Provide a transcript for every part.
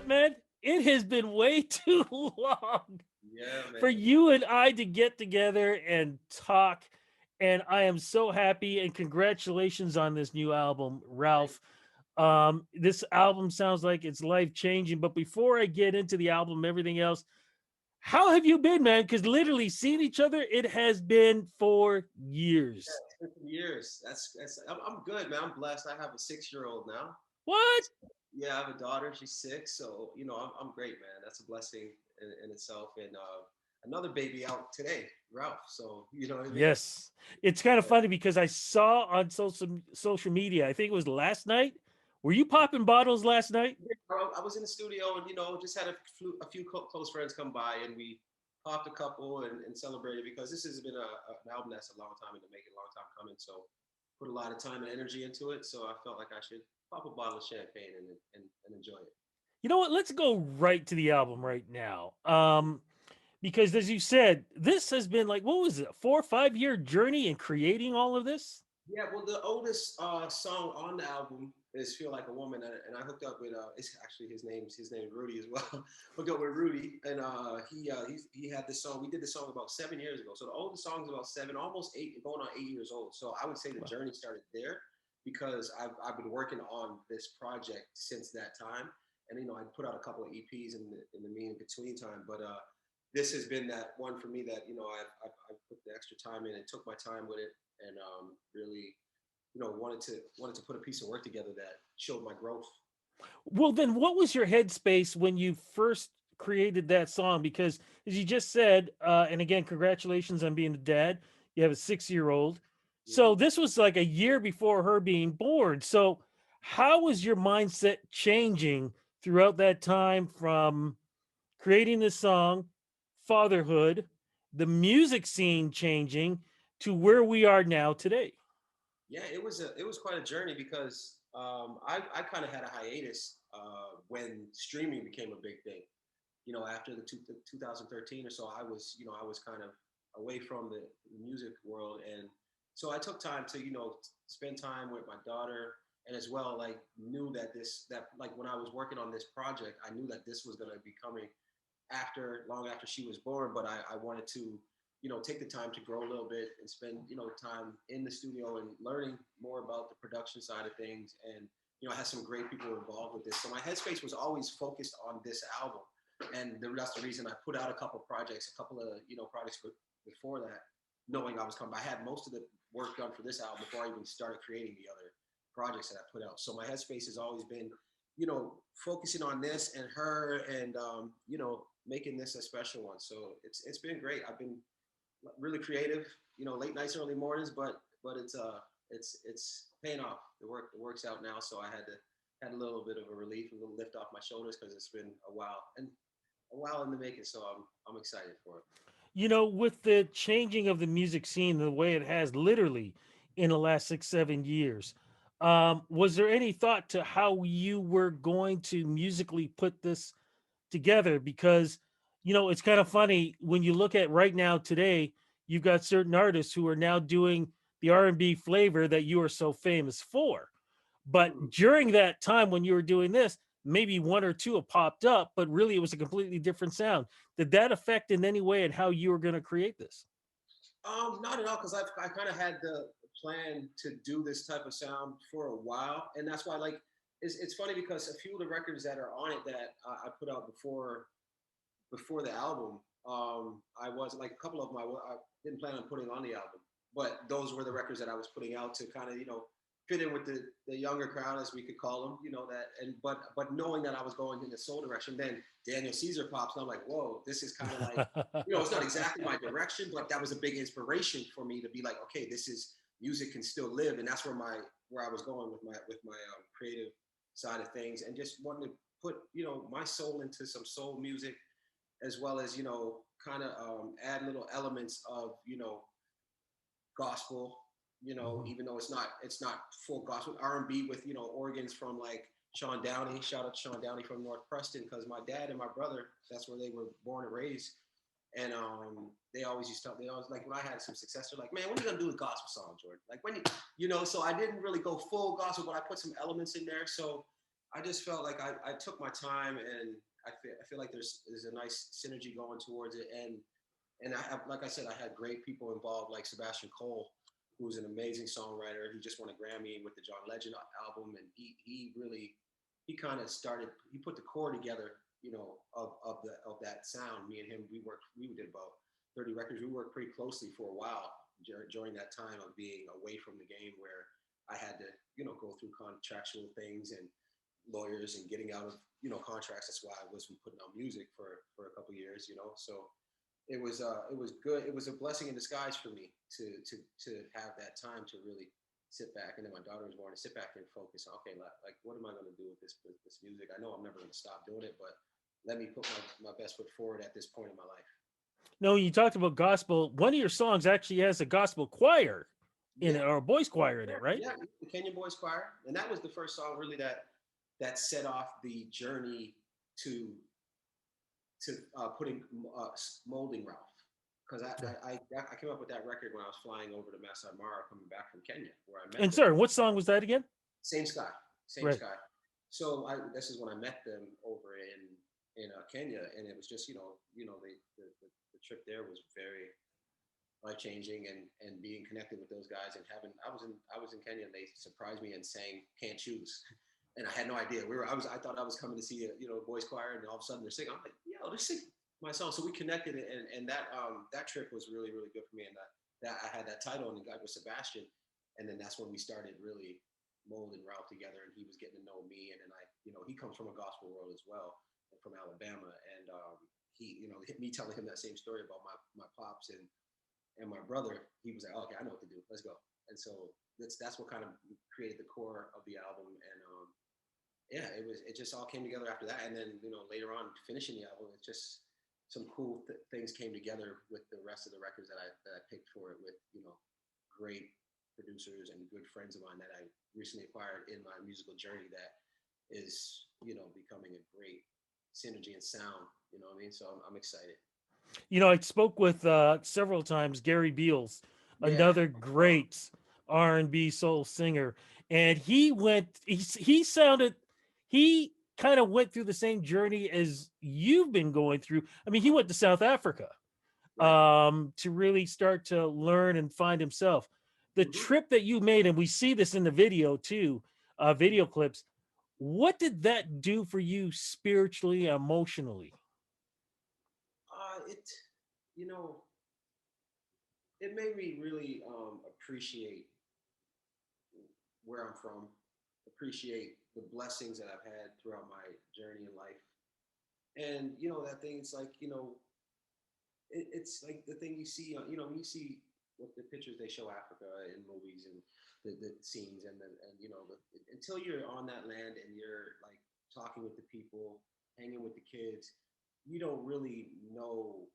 man? It has been way too long Yeah, for man. you and I to get together and talk. And I am so happy and congratulations on this new album, Thank Ralph. This album sounds like it's life changing. But before I get into the album, everything else, how have you been, man? Because literally seeing each other, it has been for years. you. 50 years. I'm good, man. I'm blessed. I have a 6 year old now. What? Yeah, I have a daughter. She's 6. So, I'm great, man. That's a blessing in itself. And another baby out today, Ralph. So, you know what I mean? Yes. It's kind of Yeah. funny because I saw on social media, I think it was last night. Were you popping bottles last night? Yeah, bro, I was in the studio and, just had a few close friends come by and we popped a couple and celebrated because this has been an album that's a long time in the making, a long time coming. So, put a lot of time and energy into it. So, I felt like I should pop a bottle of champagne and enjoy it. You know what? Let's go right to the album right now. Because as you said, this has been like, what was it, a 4 or 5 year journey in creating all of this? Yeah, well, the oldest song on the album is "Feel Like a Woman," and I hooked up with it's actually his name's Rudy as well. Hooked up with Rudy, and he had this song. We did this song about 7 years ago. So the oldest song is about seven, almost eight, going on 8 years old. So I would say the Wow. journey started there because I've been working on this project since that time, and I put out a couple of EPs in the mean between time, but this has been that one for me that I've put the extra time in and took my time with it and really wanted to put a piece of work together that showed my growth. Well, then what was your headspace when you first created that song? Because as you just said, and again, congratulations on being a dad. You have a 6 year old. So Mm-hmm. this was like a year before her being born. So how was your mindset changing throughout that time from creating this song, fatherhood, the music scene changing to where we are now today? Yeah, it was quite a journey because I kind of had a hiatus when streaming became a big thing. After the 2013 or so, I was kind of away from the music world, and so I took time to spend time with my daughter, and as well like knew that like when I was working on this project, I knew that this was going to be coming long after she was born, but I wanted to take the time to grow a little bit and spend time in the studio and learning more about the production side of things. And I had some great people involved with this, so my headspace was always focused on this album. And that's the reason I put out a couple projects, a couple of projects before that, knowing I was coming. I had most of the work done for this album before I even started creating the other projects that I put out. So my headspace has always been focusing on this and her, and making this a special one. So it's been great. I've been really creative, late nights, early mornings, but it's paying off. The work's out now, so I had a little bit of a relief, a little lift off my shoulders because it's been a while in the making. So I'm excited for it. With the changing of the music scene the way it has literally in the last 6 7 years, was there any thought to how you were going to musically put this together? Because it's kind of funny when you look at right now today, you've got certain artists who are now doing the R&B flavor that you are so famous for. But Mm. during that time when you were doing this, maybe one or two have popped up, but really it was a completely different sound. Did that affect in any way in how you were going to create this? Not at all, because I kind of had the plan to do this type of sound for a while, and that's why like it's funny because a few of the records that are on it that I put out before the album, I was like a couple of them I didn't plan on putting on the album, but those were the records that I was putting out to kind of fit in with the younger crowd, as we could call them, that. And but knowing that I was going in the soul direction, then Daniel Caesar pops, and I'm like, whoa, this is kind of like, it's not exactly my direction, but that was a big inspiration for me to be like, okay, this is music can still live, and that's where I was going with my creative side of things, and just wanting to put my soul into some soul music, as well as kind of add little elements of gospel, Mhm. even though it's not full gospel R&B with organs from like Sean Downey. Shout out to Sean Downey from North Preston, because my dad and my brother, that's where they were born and raised. And they always like, when I had some success, they're like, man, when are you gonna do a gospel song, Jordan? Like when so I didn't really go full gospel, but I put some elements in there. So I just felt like I took my time, and I feel like there's a nice synergy going towards it, and I have, like I said, I had great people involved, like Sebastian Cole, who's an amazing songwriter. He just won a Grammy with the John Legend album, and he really he kind of started. He put the core together, you know, of that sound. Me and him, we did about 30 records. We worked pretty closely for a while during that time of being away from the game, where I had to, you know, go through contractual things and lawyers and getting out of, you know, contracts. That's why I wasn't putting out music for a couple of years, you know. So it was good. It was a blessing in disguise for me to have that time to really sit back. And then my daughter was born, to sit back and focus on, okay, like what am I going to do with this music? I know I'm never going to stop doing it, but let me put my best foot forward at this point in my life. No, you talked about gospel. One of your songs actually has a gospel choir in Yeah, it, or a boys choir in yeah, it, right? yeah. The Kenyan Boys Choir, and that was the first song really that set off the journey to putting molding Ralph, because Yeah. I came up with that record when I was flying over to Masai Mara coming back from Kenya, where I met And them. sorry, what song was that again? Same sky, same Right. sky. So this is when I met them over in Kenya, and it was just, the trip there was very life changing, and being connected with those guys, and having I was in Kenya, and they surprised me and sang "Can't Choose," and I had no idea. I thought I was coming to see a, boys choir, and all of a sudden they're singing. I'm like, yo, they're singing my song. So we connected, and that trip was really really good for me, and that I had that title, and the guy was Sebastian, and then that's when we started really molding Ralph together, and he was getting to know me, and then he comes from a gospel world as well, from Alabama, and he, me telling him that same story about my pops and my brother, he was like, oh, okay, I know what to do. Let's go. And so that's what kind of created the core of the album. And yeah, it just all came together after that. And then later on, finishing the album, it's just some cool things came together with the rest of the records that I picked for it, with great producers and good friends of mine that I recently acquired in my musical journey, that is becoming a great synergy and sound. You know what I mean? So I'm excited. I spoke with several times Gary Beals, Yeah. another great R&B soul singer, and he sounded he kind of went through the same journey as you've been going through. I mean, he went to South Africa Right. to really start to learn and find himself. The Mm-hmm. trip that you made, and we see this in the video too, video clips. What did that do for you spiritually, emotionally? It, you know, it made me really appreciate where I'm from, appreciate the blessings that I've had throughout my journey in life. And, that thing, it's like, it's like the thing you see, when you see what the pictures they show Africa in movies, and the scenes, until you're on that land and you're like talking with the people, hanging with the kids, you don't really know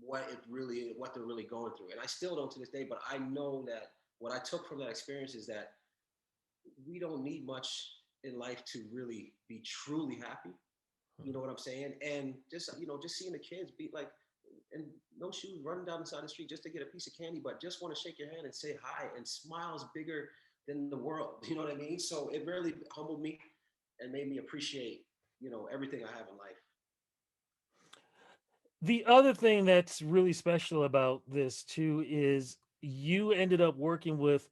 what they're really going through. And I still don't to this day, but I know that what I took from that experience is that we don't need much in life to really be truly happy. You know what I'm saying? And just seeing the kids be like, and no shoes, running down the side of the street just to get a piece of candy, but just want to shake your hand and say hi, and smiles bigger than the world. You know what I mean? So it really humbled me and made me appreciate, everything I have in life. The other thing that's really special about this too is you ended up working with,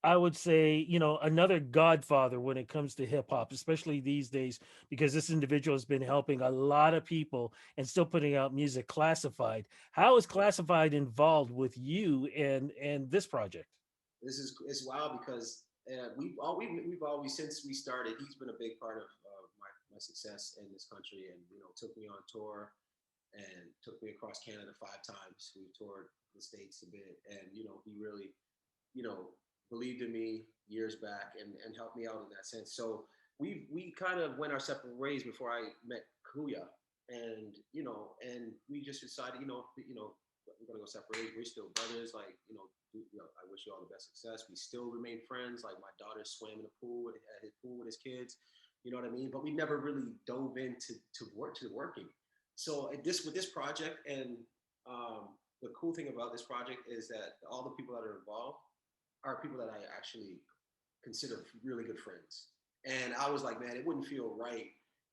I would say, another godfather when it comes to hip hop, especially these days, because this individual has been helping a lot of people and still putting out music. Classified. How is Classified involved with you and this project? This is it's wild because we've always, since we started, he's been a big part of my success in this country, and took me on tour and took me across Canada 5 times. We toured the states a bit, and he really you know believed in me years back, and helped me out in that sense. So we kind of went our separate ways before I met Kuya, and we just decided, we're gonna go separate ways. We're still brothers. Like, I wish you all the best success. We still remain friends. Like, my daughter swam in the pool at his pool with his kids. You know what I mean? But we never really dove into to working. So with this project, and the cool thing about this project is that all the people that are involved are people that I actually consider really good friends. And I was like, man, it wouldn't feel right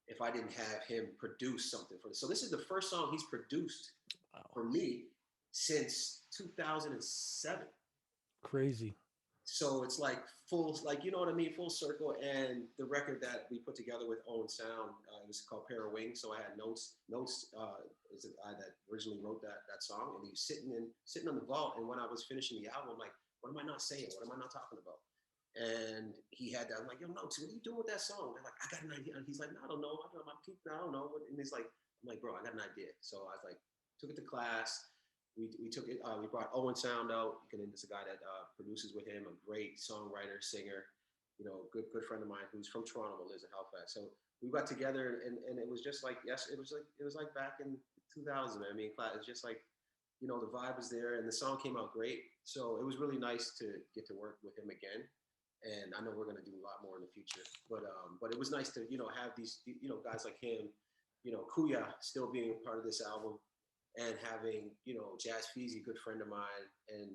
if I didn't have him produce something for this. So this is the first song he's produced Wow. for me since 2007. Crazy. So it's like full, like, you know what I mean, full circle. And the record that we put together with Owen Sound, it was called Pair of Wings. So I had Notes is the guy that originally wrote that song, and he was sitting on the vault. And when I was finishing the album, I'm like, what am I not saying? What am I not talking about? And he had that. I'm like, yo, Notes, what are you doing with that song? They're like, I got an idea. And he's like, no, I don't know. I don't know. And he's like, I'm like, bro, I got an idea. So I was like, took it to class. We took it. We brought Owen Sound out. You can, this is a guy that produces with him, a great songwriter, singer, good friend of mine who's from Toronto but lives in Halifax. So we got together, and it was just like, yes, it was like back in 2000. I mean, it's just like, the vibe was there, and the song came out great. So it was really nice to get to work with him again. And I know we're gonna do a lot more in the future. But it was nice to have these guys like him, Kuya still being a part of this album, and having Jazz Feezy, good friend of mine, and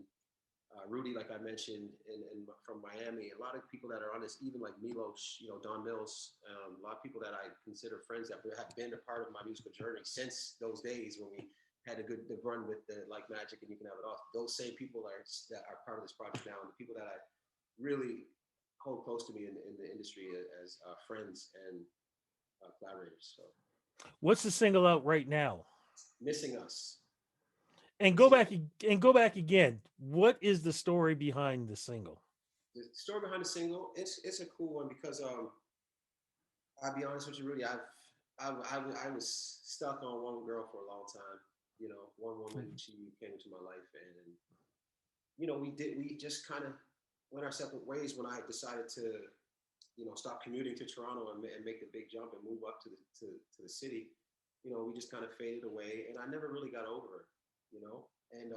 Rudy, like I mentioned, and from Miami. A lot of people that are on this, even like Milos, Don Mills, a lot of people that I consider friends that have been a part of my musical journey since those days when we had a good run with the Like Magic and You Can Have It All. Those same people that are part of this project now, and the people that I really hold close to me in the industry as friends and collaborators. So, What's the single out right now? Missing Us. And It's go just back and go back again. What is the story behind the single? the story behind the single. It's a cool one because I'll be honest with you, Rudy. I was stuck on one girl for a long time. One woman. She came into my life, and we just kind of went our separate ways when I decided to stop commuting to Toronto and make the big jump and move up to the city. We just kind of faded away, and I never really got over her. And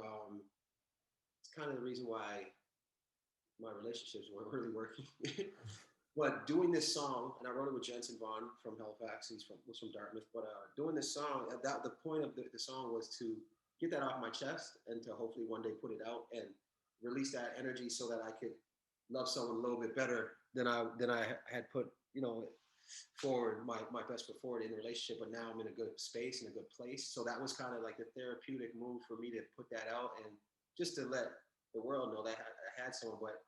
it's kind of the reason why my relationships weren't really working. But doing this song, and I wrote it with Jensen Vaughn from Halifax. Was from Dartmouth. But doing this song, the point of the song was to get that off my chest and to hopefully one day put it out and release that energy so that I could love someone a little bit better than I had put forward my best foot forward in the relationship. But now I'm in a good space, in a good place. So that was kind of like the therapeutic move for me to put that out and just to let the world know that I had someone, but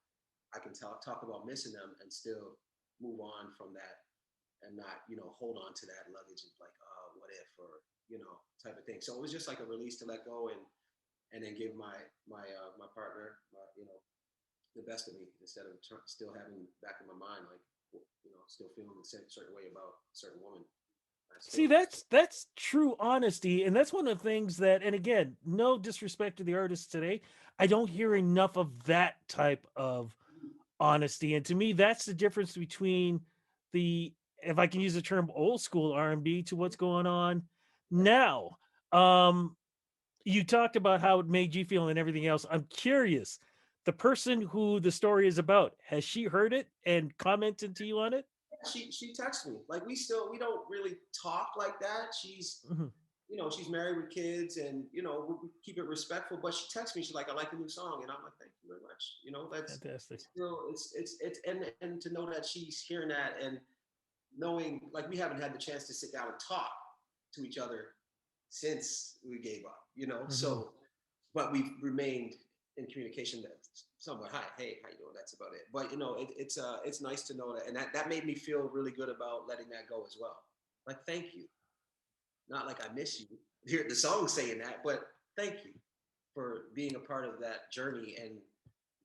I can talk about missing them and still move on from that and not hold on to that luggage and like, what if, or type of thing. So it was just like a release to let go and then give my partner the best of me instead of still having back in my mind like still feeling the same certain way about a certain woman. I See, still that's true honesty, and that's one of the things that. And again, no disrespect to the artists today, I don't hear enough of that type of honesty. And to me, that's the difference between the, if I can use the term, old school R&B to what's going on now. Um, you talked about how it made you feel and everything else. I'm curious, the person who the story is about, has she heard it and commented to you on it? she texts me like we don't really talk like that. Mhm. She's married with kids, and we keep it respectful. But she texts me. She's like, "I like the new song," and I'm like, "Thank you very much." That's Fantastic. still it's and to know that she's hearing that and knowing like we haven't had the chance to sit down and talk to each other since we gave up. Mhm. So but we've remained in communication that somewhat, hi, hey, how you doing? That's about it. But it's nice to know that, and that made me feel really good about letting that go as well. Like, thank you. Not like I miss you. Hear the song saying that, but thank you for being a part of that journey and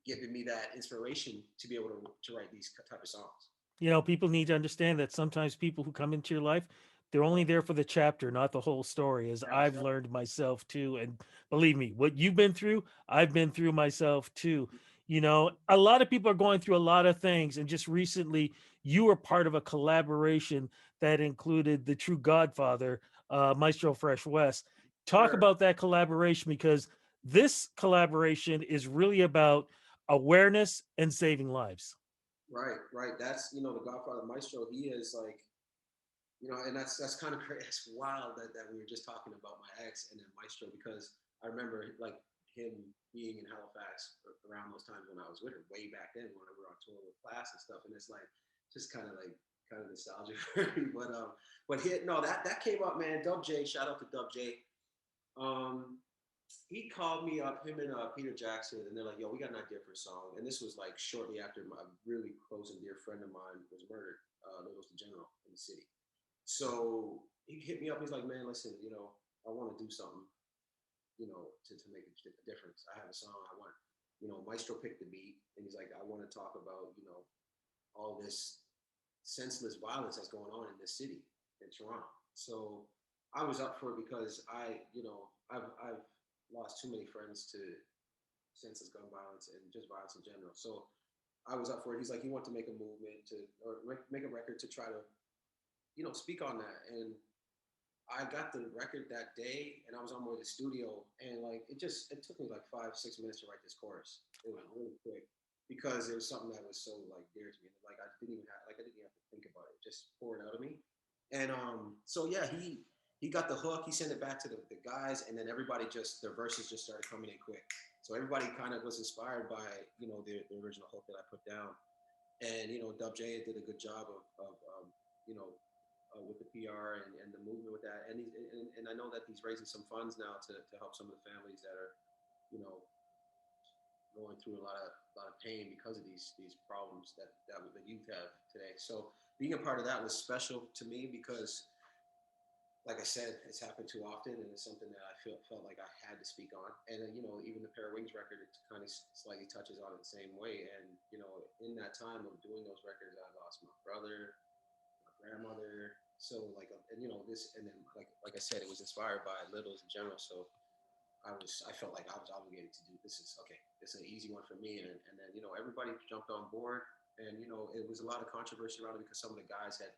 giving me that inspiration to be able to write these type of songs. People need to understand that sometimes people who come into your life, they're only there for the chapter, not the whole story, as That's I've right. learned myself too. And believe me, what you've been through, I've been through myself too. A lot of people are going through a lot of things. And just recently, you were part of a collaboration that included the true Godfather, Maestro Fresh West. Talk Sure. about that collaboration, because this collaboration is really about awareness and saving lives. Right, right. That's the Godfather Maestro. He is like and that's kind of crazy. It's wild that we were just talking about my ex and then Maestro because I remember like him being in Halifax around those times when I was with her way back then when we were on tour with class and stuff. And it's like just kind of nostalgic for me. But hit no that came up, man. Dub J, shout out to Dub J. Um, he called me up, him and Peter Jackson, and they're like, "Yo, we got an idea for a song." And this was like shortly after my really close and dear friend of mine was murdered. There was the general in the city. So he hit me up. He's like, "Man, listen, I want to do something, to make a difference. I have a song. I want, Maestro picked the beat, and he's like, I want to talk about, all this senseless violence that's going on in this city in Toronto." So I was up for it because I've lost too many friends to senseless gun violence and just violence in general. So I was up for it. He's like, he wanted to make a movement or make a record to try to, speak on that. And I got the record that day, and I was on my way to the studio, and like it took me like 5 6 minutes to write this chorus. It was really quick because it was something that was so like dear to me. Like I didn't even have to think about it; just pour it out of me. And so yeah, he got the hook. He sent it back to the guys, and then everybody just their verses just started coming in quick. So everybody kind of was inspired by the original hook that I put down, and Dub J did a good job of you know with the PR and the movement with that. And I know that he's raising some funds now to help some of the families that are, you know, going through a lot of pain because of these problems that the youth have today. So being a part of that was special to me because, like I said, it's happened too often, and it's something that I felt like I had to speak on. And even the Pair of Wings record, it kind of slightly touches on it the same way. And in that time of doing those records, I lost my brother, grandmother. So like, and this, and then like I said, it was inspired by Littles in general. So I felt like I was obligated to do this. Is okay. It's an easy one for me, and then everybody jumped on board, and it was a lot of controversy around it because some of the guys had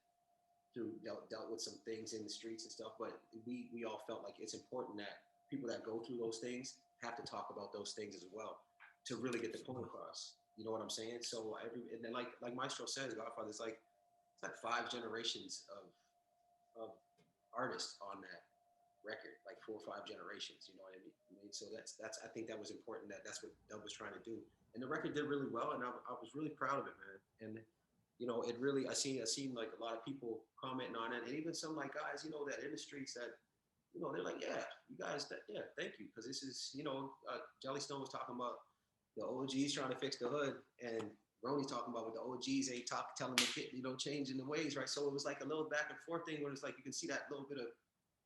dealt with some things in the streets and stuff. But we all felt like it's important that people that go through those things have to talk about those things as well to really get the point across. You know what I'm saying? So and then like Maestro says, Godfather, it's like 5 generations of artists on that record, like 4 or 5 generations. You know what I mean? So that's I think that was important. That's what Dub was trying to do, and the record did really well, and I was really proud of it, man. And it really I seen like a lot of people commenting on it, and even some like guys that in the streets that they're like, yeah, you guys, yeah, thank you, because this is Jelly Stone was talking about the OGs trying to fix the hood, and Ronnie's talking about what the OGs ain't telling the kid, changing the ways, right? So it was like a little back and forth thing where it's like you can see that little bit of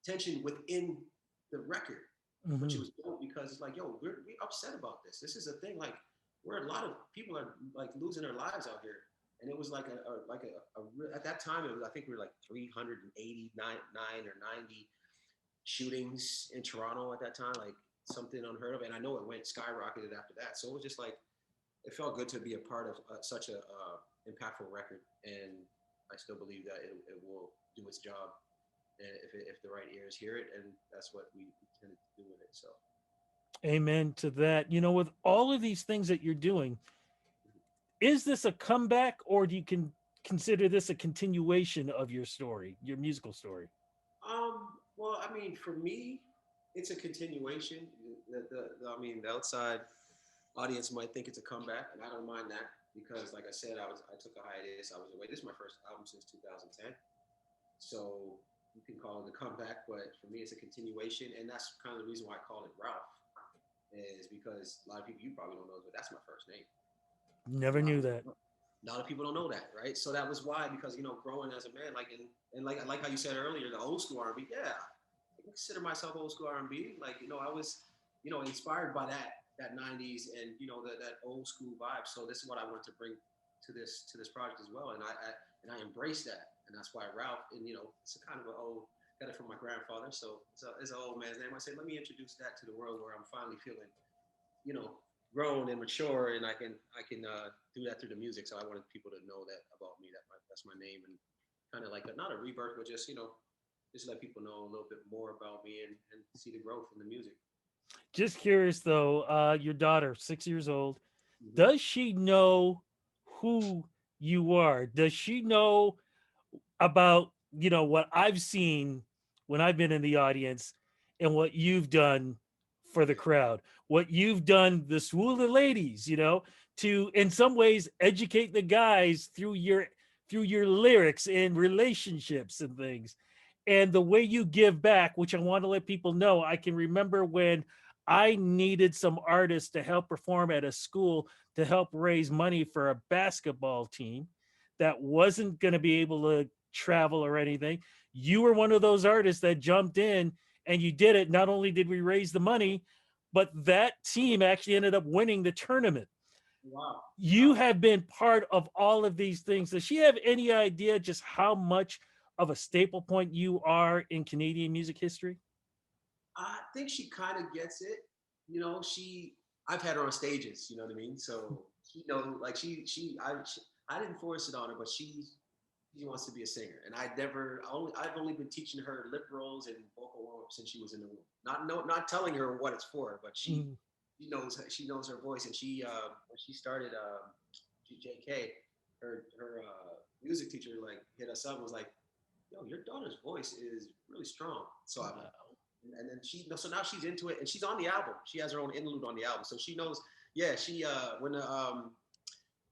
tension within the record, which Hmm. was dope because it's like, yo, we upset about this. This is a thing. Like, where a lot of people are like losing their lives out here, and it was like at that time it was I think we were like 389 or 90 shootings in Toronto at that time, like something unheard of. And I know it went skyrocketed after that. So it was just like it felt good to be a part of such a impactful record, and I still believe that it will do its job if the right ears hear it, and that's what we intended to do with it. So Amen to that. With all of these things that you're doing, is this a comeback, or do you consider this a continuation of your story, your musical story? well, I mean, for me, it's a continuation. I mean, the outside audience might think it's a comeback, and I don't mind that because, like I said, I took a hiatus. I was away. This is my first album since 2010, so you can call it a comeback, but for me, it's a continuation, and that's kind of the reason why I call it Ralph, is because a lot of people you probably don't know, but that's my first name. A Never lot knew of that. people don't know that, right? So that was why, because growing as a man, like and like how you said earlier, the old school R&B, yeah, I consider myself old school R&B. Like I was, inspired by that '90s and that old school vibe. So this is what I wanted to bring to this project as well, and I embrace that, and that's why Ralph, and it's a kind of an old, got it from my grandfather, so it's an old man's name. I said, let me introduce that to the world where I'm finally feeling you know grown and mature, and I can do that through the music. So I wanted people to know that about me. That's my name, and kind of like not a rebirth, but just let people know a little bit more about me and see the growth in the music. Just curious though, your daughter, 6 years old, Mm-hmm. does she know who you are? Does she know about, what I've seen when I've been in the audience and what you've done for the Yeah. crowd, what you've done, the swool of ladies, to in some ways educate the guys through your through your lyrics and relationships and things. And the way you give back, which I want to let people know, I can remember when I needed some artists to help perform at a school to help raise money for a basketball team that wasn't going to be able to travel or anything. You were one of those artists that jumped in and you did it. Not only did we raise the money, but that team actually ended up winning the tournament. Wow. You Wow. have been part of all of these things. Does she have any idea just how much of a staple point you are in Canadian music history? I think she kind of gets it. You know, I've had her on stages. You know what I mean? So she knows. Like I didn't force it on her, but she wants to be a singer, and I've only been teaching her lip rolls and vocal warm up since she was in the womb. Not telling her what it's for, but Mm. she knows her voice, and she when she started JK, her music teacher like hit us up and was like, "Yo, your daughter's voice is really strong." So I Wow. and then so now she's into it, and she's on the album. She has her own interlude on the album, so she knows. Yeah, she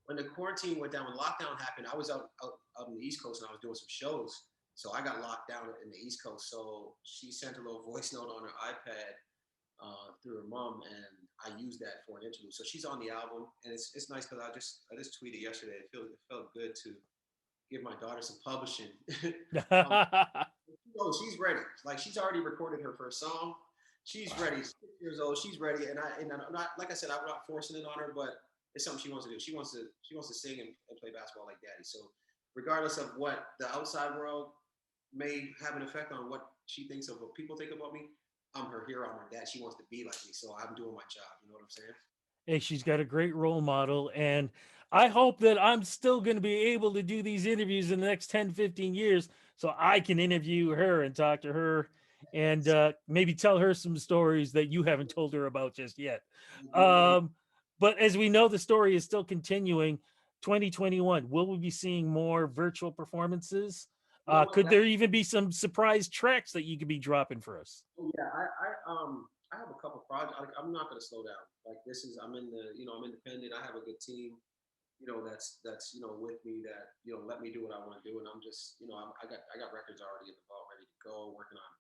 when the quarantine went down, when lockdown happened, I was out on the East Coast and I was doing some shows. So I got locked down in the East Coast. So she sent a little voice note on her iPad through her mom, and I used that for an interlude. So she's on the album, and it's nice because I just tweeted yesterday. It felt good to give my daughter some publishing. um, oh, she's ready. Like she's already recorded her first song. She's ready. 6 years old. She's ready. And I'm not, like I said, I'm not forcing it on her, but it's something she wants to do. She wants to sing and play basketball like daddy. So regardless of what the outside world may have an effect on what she thinks of what people think about me, I'm her hero. I'm her dad. She wants to be like me. So I'm doing my job. You know what I'm saying? Hey, she's got a great role model. And I hope that I'm still going to be able to do these interviews in the next 10, 15 years so I can interview her and talk to her and maybe tell her some stories that you haven't told her about just yet. Maybe. Um, but as we know, the story is still continuing. 2021, will we be seeing more virtual performances? You know what? Could there even be some surprise tracks that you could be dropping for us? Oh, yeah, I have a couple projects. I'm not going to slow down. Like I'm in the, I'm independent. I have a good team, that's with me that let me do what I want to do, and I'm just, I got records already in the vault, ready to go, working on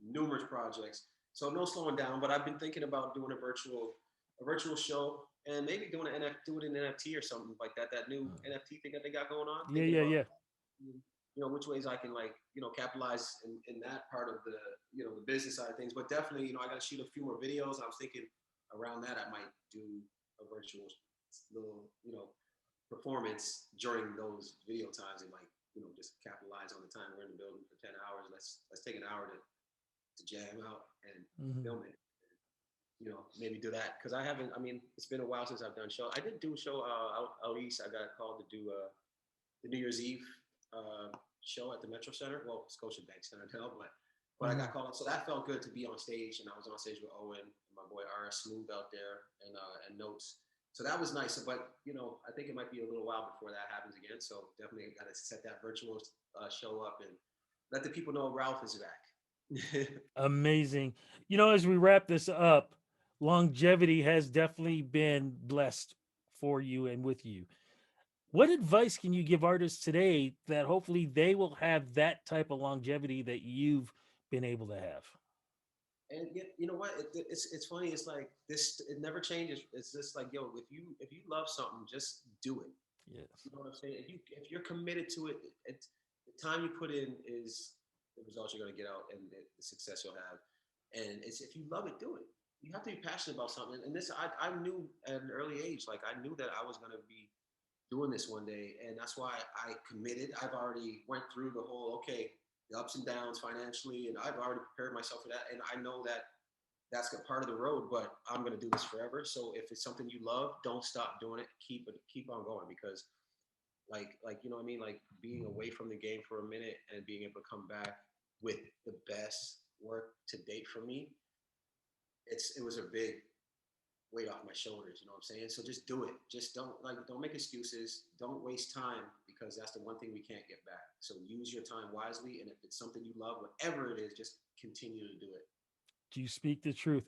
numerous projects. So no slowing down. But I've been thinking about doing a virtual show, and maybe do it in NFT or something like that. That new NFT thing that they got going on. Yeah, Thinking yeah, about yeah. which ways I can like capitalize in that part of the the business side of things. But definitely I got to shoot a few more videos. I was thinking around that I might do a virtual little performance during those video times and like just capitalize on the time we're in the building for 10 hours. Let's take an hour to jam out and Mhm. film it. Maybe do that because I haven't. I mean, it's been a while since I've done show. I did do a show out east. I got called to do the New Year's Eve show at the Metro Center. Well, Scotiabank Center now, but I Mhm. got called. So that felt good to be on stage, and I was on stage with Owen, and my boy RS Smooth out there, and Notes. So that was nice. But I think it might be a little while before that happens again. So definitely got to set that virtual show up and let the people know Ralph is back. Amazing. As we wrap this up, longevity has definitely been blessed for you and with you. What advice can you give artists today that hopefully they will have that type of longevity that you've been able to have? And yet, you know what? It's funny. It's like this. It never changes. It's just like, yo, if you love something, just do it. Yes. You know what I'm saying? If you're committed to it, the time you put in is the results you're going to get out and the success you'll have. And it's if you love it, do it. You have to be passionate about something. And this, I knew at an early age, like I knew that I was going to be doing this one day, and that's why I committed. I've already went through the whole the ups and downs financially, and I've already prepared myself for that. And I know that that's a part of the road, but I'm going to do this forever. So if it's something you love, don't stop doing it. Keep on going because like you know what I mean, like being away from the game for a minute and being able to come back with the best work to date for me, it was a big weight off my shoulders, you know what I'm saying? So just do it. Just don't make excuses. Don't waste time because that's the one thing we can't get back. So use your time wisely, and if it's something you love, whatever it is, just continue to do it. Do you speak the truth?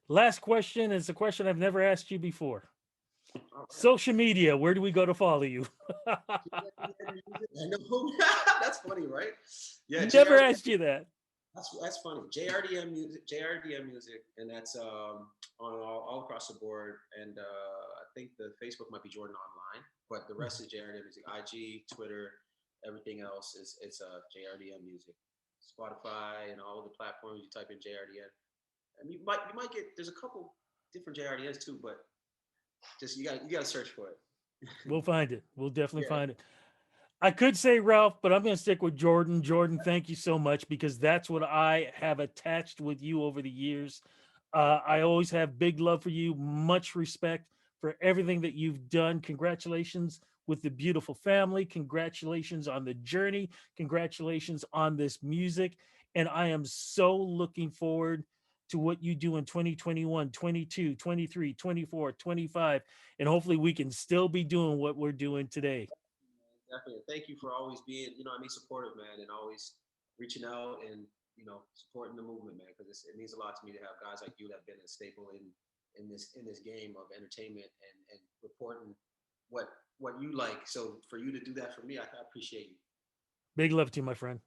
Last question is a question I've never asked you before. All right. Social media, where do we go to follow you? JRDN music. I know. That's funny, right? Yeah, Never JRDN. asked you that. That's funny. JRDN music, JRDN music, and that's on all across the board. And I think the Facebook might be Jordan Online, but the rest is JRDN music. IG, Twitter, everything else is it's JRDN music. Spotify and all the platforms you type in JRDN, and you might get there's a couple different JRDNs too, but just you got to search for it. We'll find it. We'll definitely Yeah, find it. I could say Ralph, but I'm going to stick with Jordan. Jordan, thank you so much because that's what I have attached with you over the years. I always have big love for you, much respect for everything that you've done. Congratulations with the beautiful family. Congratulations on the journey. Congratulations on this music. And I am so looking forward to what you do in 2021, 22, 23, 24, 25. And hopefully we can still be doing what we're doing today. definitely. Thank you for always being, supportive, man, and always reaching out and supporting the movement, man, because it means a lot to me to have guys like you that have been a staple in this game of entertainment and reporting what what you like. So for you to do that for me, I appreciate you. Big love to you, my friend.